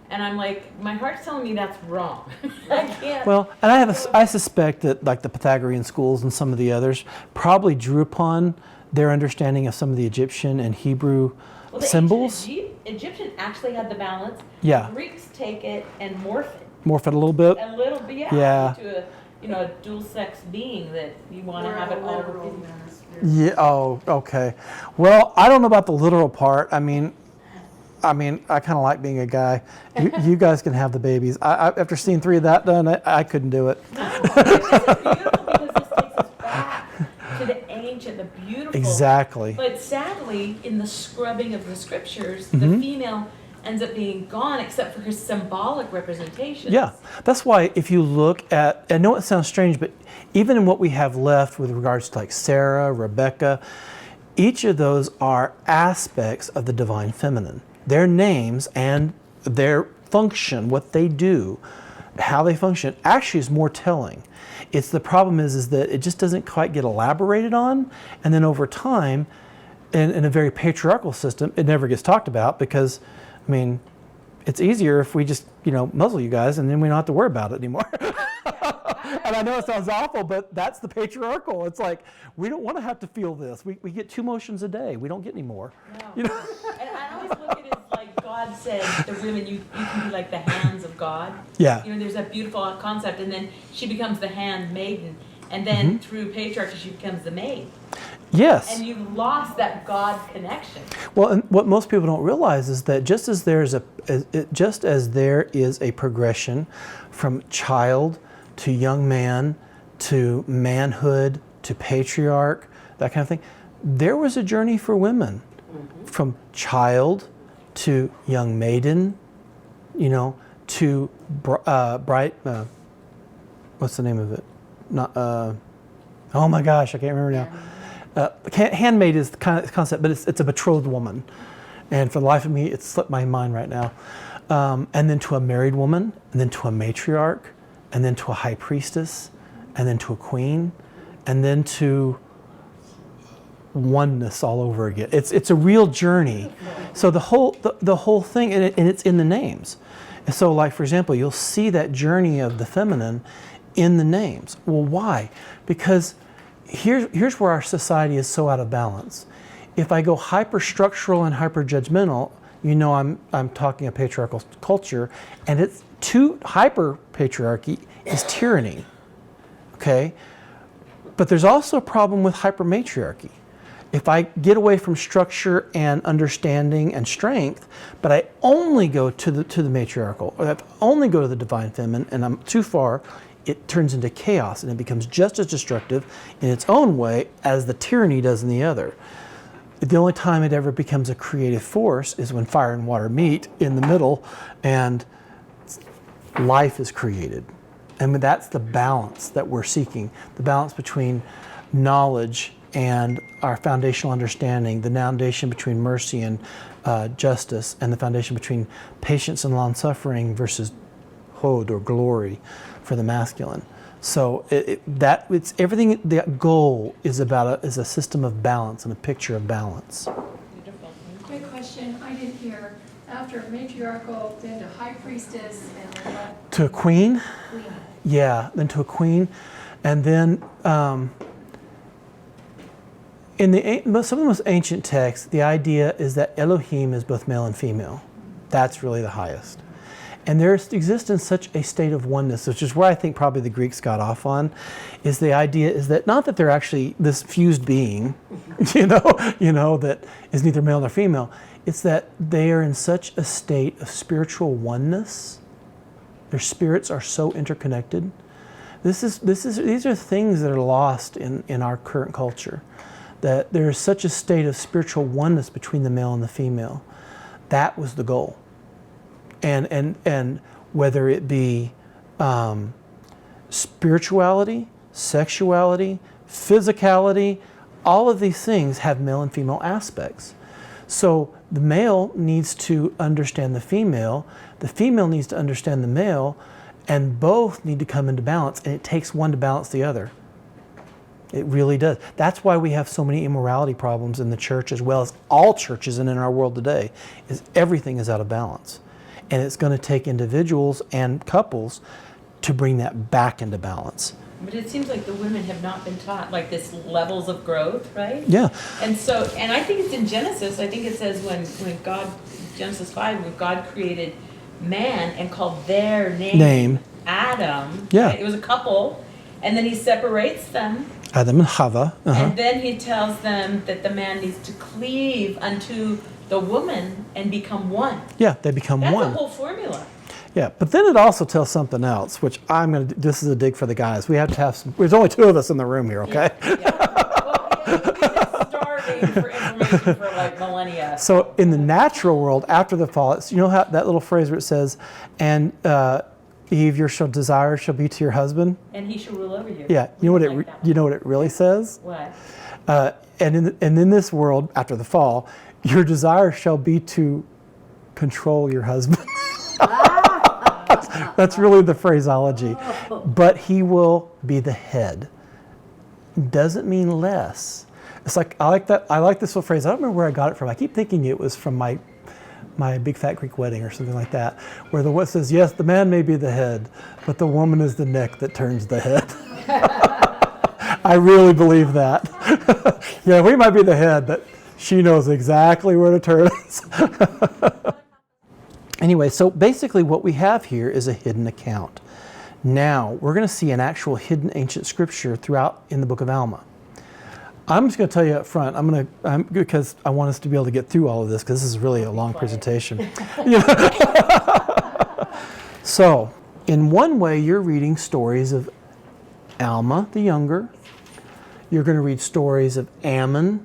and I'm like, my heart's telling me that's wrong. I can't.
Well, and I suspect that like the Pythagorean schools and some of the others probably drew upon their understanding of some of the Egyptian and Hebrew symbols.
Egyptian actually had the balance.
Yeah.
Greeks take it and morph it.
Morph it a little bit.
A little bit,
Yeah.
into a dual sex being that you want to have it all.
Yeah. Oh, okay. Well, I don't know about the literal part. I mean, I kind of like being a guy. You guys can have the babies. After seeing 3 of that done, I couldn't do it.
No, this is beautiful because this takes us back to the ancient, the beautiful.
Exactly.
But sadly, in the scrubbing of the scriptures, the female ends up being gone except for her symbolic representations.
Yeah, that's why if you look at, I know it sounds strange, but even in what we have left with regards to like Sarah, Rebecca, each of those are aspects of the divine feminine. Their names and their function, what they do, how they function, actually is more telling. It's the problem is that it just doesn't quite get elaborated on, and then over time, in a very patriarchal system, it never gets talked about because, I mean, it's easier if we just, muzzle you guys and then we don't have to worry about it anymore. And I know it sounds awful, but that's the patriarchal. It's like, we don't want to have to feel this. We get 2 motions a day. We don't get any more.
No. And I always look at it as like God said, the women, you can be like the hands of God.
Yeah.
There's that beautiful concept, and then she becomes the handmaiden, and then through patriarchy she becomes the maid.
Yes.
And you've lost that God connection.
Well, and what most people don't realize is that just as there is a progression from child to young man to manhood to patriarch, that kind of thing, there was a journey for women from child to young maiden, to bright. What's the name of it? oh my gosh, I can't remember now. Handmaid is the kind of concept, but it's a betrothed woman. And for the life of me, it's slipped my mind right now. And then to a married woman, and then to a matriarch, and then to a high priestess, and then to a queen, and then to oneness all over again. It's a real journey. So the whole thing, and it's in the names. And so, like for example, you'll see that journey of the feminine in the names. Well, why? Because here's where our society is so out of balance. If I go hyperstructural and hyperjudgmental, you know I'm talking a patriarchal culture, and it's too hyper patriarchy is tyranny. Okay? But there's also a problem with hypermatriarchy. If I get away from structure and understanding and strength, but I only go to the matriarchal, or I only go to the divine feminine, and I'm too far, it turns into chaos, and it becomes just as destructive in its own way as the tyranny does in the other. The only time it ever becomes a creative force is when fire and water meet in the middle, and life is created. And that's the balance that we're seeking, the balance between knowledge and our foundational understanding, the foundation between mercy and justice, and the foundation between patience and long-suffering versus hod or glory for the masculine. So it's everything. The goal is is a system of balance and a picture of balance.
Beautiful.
Quick question, I didn't hear, after matriarchal, then to high priestess, and then what?
To a queen,
Queen.
yeah, then to a queen, and then in some of the most ancient texts, the idea is that Elohim is both male and female. That's really the highest. And there exists in such a state of oneness, which is where I think probably the Greeks got off on, is the idea is that not that they're actually this fused being, you know, that is neither male nor female. It's that they are in such a state of spiritual oneness. Their spirits are so interconnected. These are things that are lost in our current culture. That there is such a state of spiritual oneness between the male and the female. That was the goal. And whether it be spirituality, sexuality, physicality, all of these things have male and female aspects. So the male needs to understand the female needs to understand the male, and both need to come into balance, and it takes one to balance the other. It really does. That's why we have so many immorality problems in the church, as well as all churches and in our world today, is everything is out of balance. And it's going to take individuals and couples to bring that back into balance.
But it seems like the women have not been taught like this levels of growth, right?
Yeah.
And so, and I think it's in Genesis, I think it says when God, Genesis 5, when God created man and called their name. Adam.
Yeah.
Right? It was a couple, and then he separates them.
Adam and Chava.
And then he tells them that the man needs to cleave unto the woman and become one.
Yeah, they become
That's
one.
That's the whole formula.
Yeah, but then it also tells something else, which this is a dig for the guys. We have to have there's only two of us in the room here, okay?
Well, we've been starving for information for like millennia.
So in the natural world, after the fall, you know how that little phrase where it says, and Eve, your desire shall be to your husband?
And he shall rule over you.
Yeah, you know what it really says?
What?
And in this world, after the fall, your desire shall be to control your husband. That's really the phraseology. But he will be the head. Doesn't mean less. It's like, I like this little phrase. I don't remember where I got it from. I keep thinking it was from my big fat Greek wedding or something like that, where the what says, yes, the man may be the head, but the woman is the neck that turns the head. I really believe that. Yeah, we might be the head, but she knows exactly where to turn us. Anyway, so basically what we have here is a hidden account. Now, we're going to see an actual hidden ancient scripture throughout in the book of Alma. I'm just going to tell you up front, because I want us to be able to get through all of this, because this is really a long presentation. So, in one way, you're reading stories of Alma the younger. You're going to read stories of Ammon,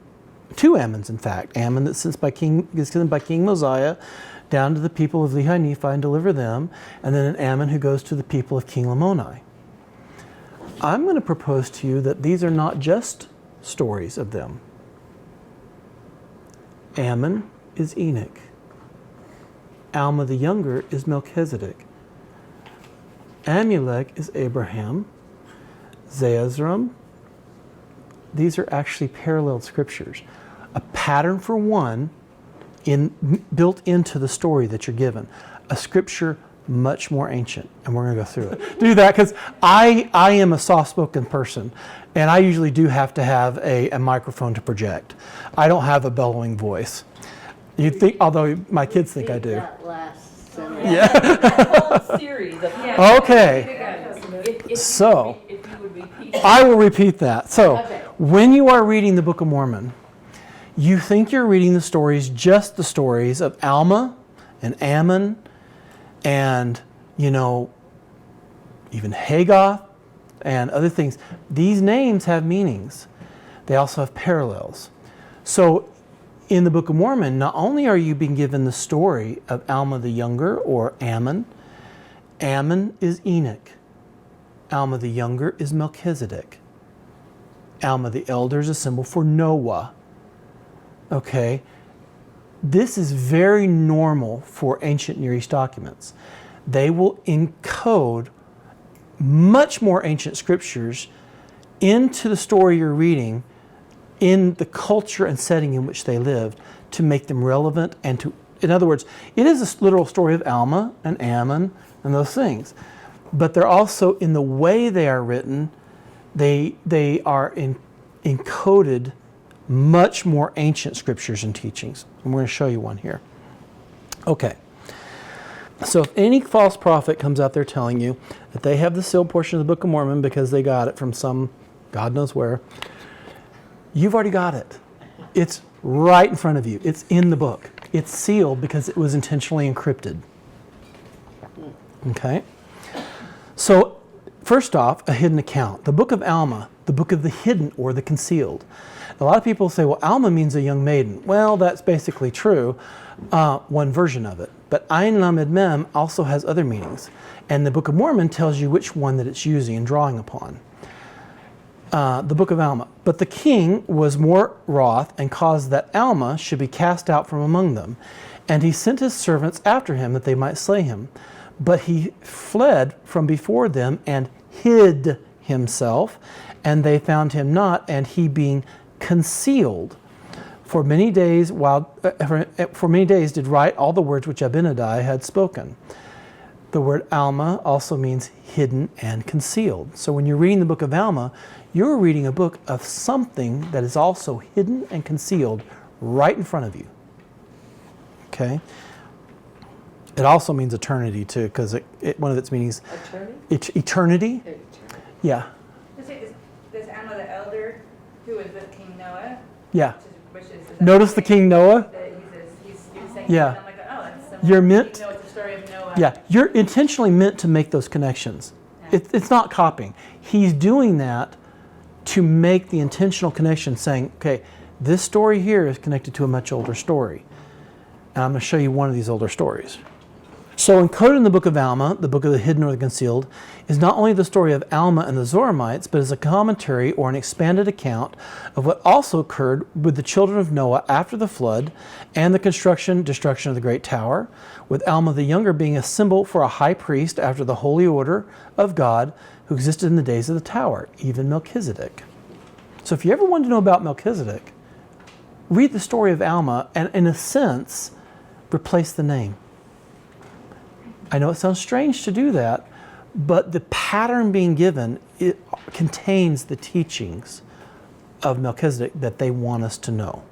two Ammons in fact. Ammon that's sent by King Mosiah down to the people of Lehi Nephi and deliver them, and then an Ammon who goes to the people of King Lamoni. I'm going to propose to you that these are not just stories of them. Ammon is Enoch. Alma the younger is Melchizedek. Amulek is Abraham. Zeezrom. These are actually paralleled scriptures. A pattern for one built into the story that you're given. A scripture much more ancient. And we're going to go through it. Do that because I am a soft-spoken person. And I usually do have to have a microphone to project. I don't have a bellowing voice. You think, although my kids think I do.
That last sentence.
Yeah.
That whole series of
Okay. So,
if you would repeat
I will repeat that. So,
Okay.
when you are reading the Book of Mormon, you think you're reading the stories, just the stories of Alma and Ammon and, even Haggah and other things. These names have meanings. They also have parallels. So, in the Book of Mormon, not only are you being given the story of Alma the Younger or Ammon, Ammon is Enoch. Alma the Younger is Melchizedek. Alma the Elder is a symbol for Noah. Okay? This is very normal for ancient Near East documents. They will encode much more ancient scriptures into the story you're reading in the culture and setting in which they lived to make them relevant and to, in other words, it is a literal story of Alma and Ammon and those things. But they're also, in the way they are written, they are encoded much more ancient scriptures and teachings. And we're going to show you one here. Okay. So if any false prophet comes out there telling you that they have the sealed portion of the Book of Mormon because they got it from some God knows where, you've already got it. It's right in front of you. It's in the book. It's sealed because it was intentionally encrypted. Okay? So, first off, a hidden account. The Book of Alma, the book of the hidden or the concealed. A lot of people say, well, Alma means a young maiden. Well, that's basically true, one version of it. But Ayin Lamed Mem also has other meanings. And the Book of Mormon tells you which one that it's using and drawing upon. The Book of Alma. But the king was more wroth and caused that Alma should be cast out from among them. And he sent his servants after him that they might slay him. But he fled from before them and hid himself, and they found him not, and he being concealed for many days did write all the words which Abinadi had spoken. The word Alma also means hidden and concealed. So when you're reading the Book of Alma, you're reading a book of something that is also hidden and concealed right in front of you. Okay? It also means eternity too, because one of its meanings, eternity. Yeah.
This Alma the Elder, who is with King Noah.
Yeah.
Which is
Notice the King Noah.
He's saying,
Yeah.
I'm like, oh, that's similar.
You're meant.
You know, it's the story of Noah.
Yeah. You're intentionally meant to make those connections.
Yeah.
It's not copying. He's doing that to make the intentional connection, saying, okay, this story here is connected to a much older story. And I'm going to show you one of these older stories. So encoded in the Book of Alma, the book of the hidden or the concealed, is not only the story of Alma and the Zoramites, but is a commentary or an expanded account of what also occurred with the children of Noah after the flood and the destruction of the great tower, with Alma the younger being a symbol for a high priest after the holy order of God who existed in the days of the tower, even Melchizedek. So if you ever wanted to know about Melchizedek, read the story of Alma and, in a sense, replace the name. I know it sounds strange to do that, but the pattern being given, it contains the teachings of Melchizedek that they want us to know.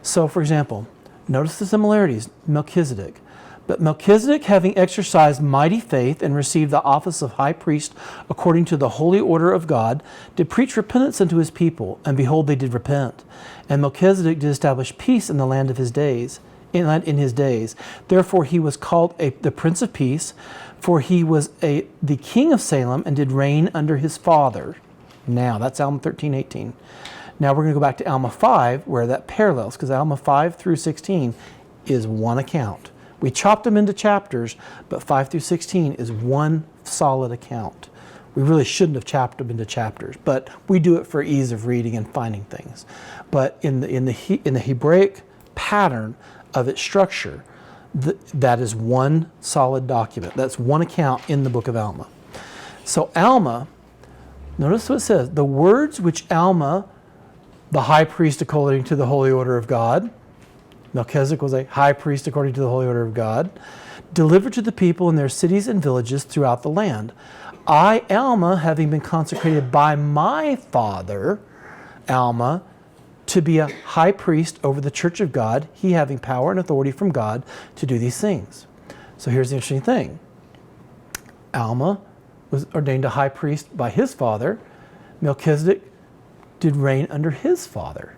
So, for example, notice the similarities. Melchizedek. But Melchizedek, having exercised mighty faith and received the office of high priest according to the holy order of God, did preach repentance unto his people, and behold, they did repent. And Melchizedek did establish peace in the land of his days. In his days. Therefore he was called the Prince of Peace, for he was the king of Salem and did reign under his father. Now, that's Alma 13:18. Now we're going to go back to Alma 5, where that parallels, because Alma 5 through 16 is one account. We chopped them into chapters, but 5 through 16 is one solid account. We really shouldn't have chopped them into chapters, but we do it for ease of reading and finding things. But in the Hebraic pattern of its structure, that is one solid document. That's one account in the book of Alma. So Alma, notice what it says: the words which Alma, the high priest according to the holy order of God, Melchizedek was a high priest according to the holy order of God, delivered to the people in their cities and villages throughout the land. I, Alma, having been consecrated by my father, Alma, to be a high priest over the church of God, he having power and authority from God to do these things. So here's the interesting thing. Alma was ordained a high priest by his father. Melchizedek did reign under his father.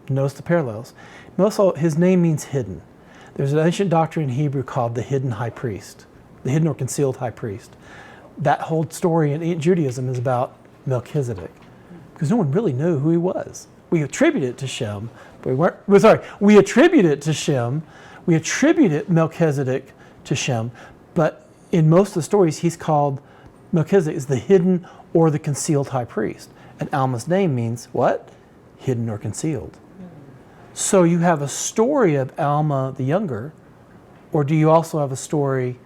Notice the parallels. Also, his name means hidden. There's an ancient doctrine in Hebrew called the hidden high priest, the hidden or concealed high priest. That whole story in Judaism is about Melchizedek, because no one really knew who he was. We attribute it to Shem, but we attribute it to Shem. We attribute Melchizedek to Shem, but in most of the stories, he's called Melchizedek is the hidden or the concealed high priest. And Alma's name means what? Hidden or concealed. So you have a story of Alma the younger, or do you also have a story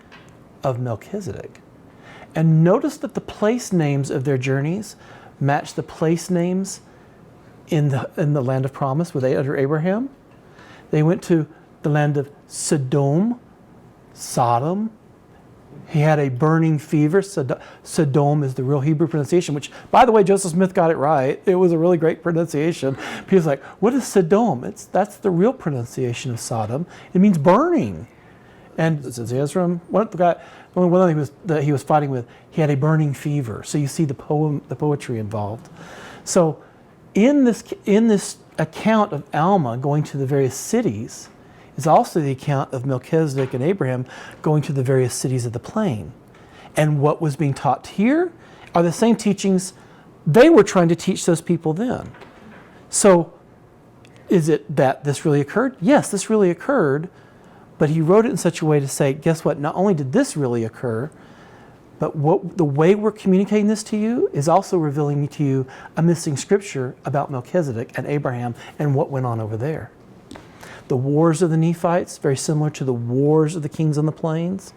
of Melchizedek? And notice that the place names of their journeys match the place names in the land of promise under Abraham. They went to the land of Sodom. He had a burning fever. Sodom is the real Hebrew pronunciation, which, by the way, Joseph Smith got it right. It was a really great pronunciation. People's like, what is Sodom? That's the real pronunciation of Sodom. It means burning. And Ezra, one thing that he was fighting with, he had a burning fever. So you see the poetry involved. So in this account of Alma going to the various cities is also the account of Melchizedek and Abraham going to the various cities of the plain. And what was being taught here are the same teachings they were trying to teach those people then. So is it that this really occurred? Yes, this really occurred, but he wrote it in such a way to say, guess what? Not only did this really occur, but the way we're communicating this to you is also revealing to you a missing scripture about Melchizedek and Abraham and what went on over there. The wars of the Nephites, very similar to the wars of the kings on the plains.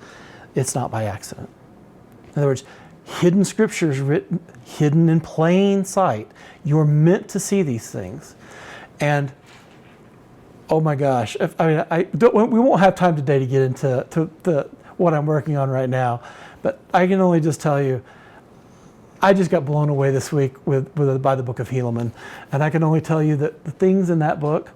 It's not by accident. In other words, hidden scriptures written, hidden in plain sight. You're meant to see these things. And oh my gosh, we won't have time today to get into what I'm working on right now, but I can only just tell you, I just got blown away this week by the book of Helaman, and I can only tell you that the things in that book,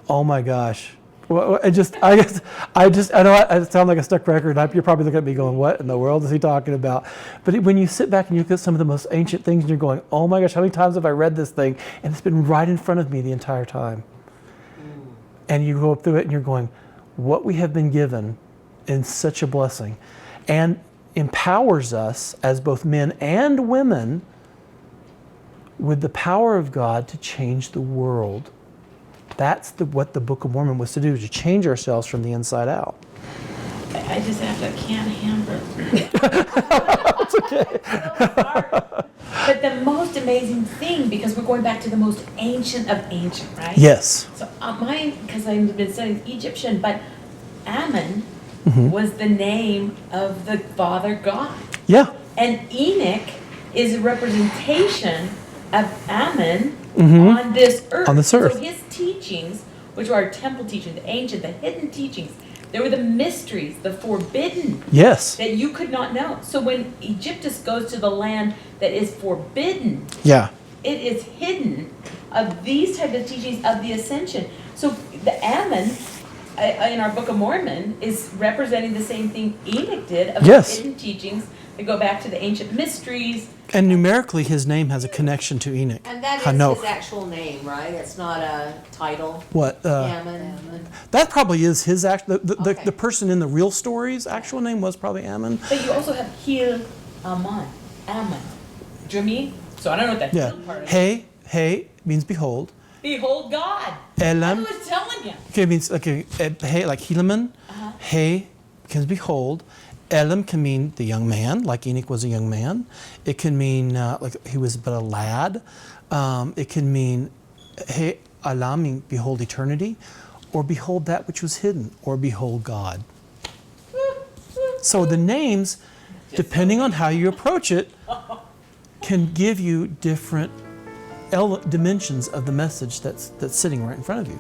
oh my gosh. Well, I know I sound like a stuck record. You're probably looking at me going, what in the world is he talking about? But when you sit back and you look at some of the most ancient things and you're going, oh my gosh, how many times have I read this thing? And it's been right in front of me the entire time. And you go through it and you're going, what we have been given is such a blessing. And empowers us as both men and women with the power of God to change the world. That's what the Book of Mormon was to do, to change ourselves from the inside out.
I just have to can hamburger.
It's okay.
But the most amazing thing, because we're going back to the most ancient of ancient, right?
Yes.
So because I've been studying Egyptian, but Ammon was the name of the father god.
Yeah.
And Enoch is a representation of Ammon on this earth.
On this earth.
So his teachings, which are temple teachings, the ancient, the hidden teachings, they were the mysteries, the forbidden.
Yes.
That you could not know. So when Egyptus goes to the land that is forbidden,
yeah,
it is hidden of these type of teachings of the ascension. So the Ammon in our Book of Mormon is representing the same thing Enoch did of the hidden teachings that go back to the ancient mysteries.
And numerically, his name has a connection to Enoch.
And that is his actual name, right? It's not a title.
What?
Ammon.
That probably is his actual. The person in the real story's actual name was probably Ammon.
But you also have Ammon. Do you know what I mean? So I don't know what that Hil part is.
Hey means behold.
Behold God.
Elam.
I was telling you.
Okay, it means hey like Helaman. Hey can behold. Elam can mean the young man, like Enoch was a young man. It can mean like he was but a lad. It can mean, hey, Alam, mean behold eternity, or behold that which was hidden, or behold God. So the names, depending on how you approach it, can give you different dimensions of the message that's sitting right in front of you.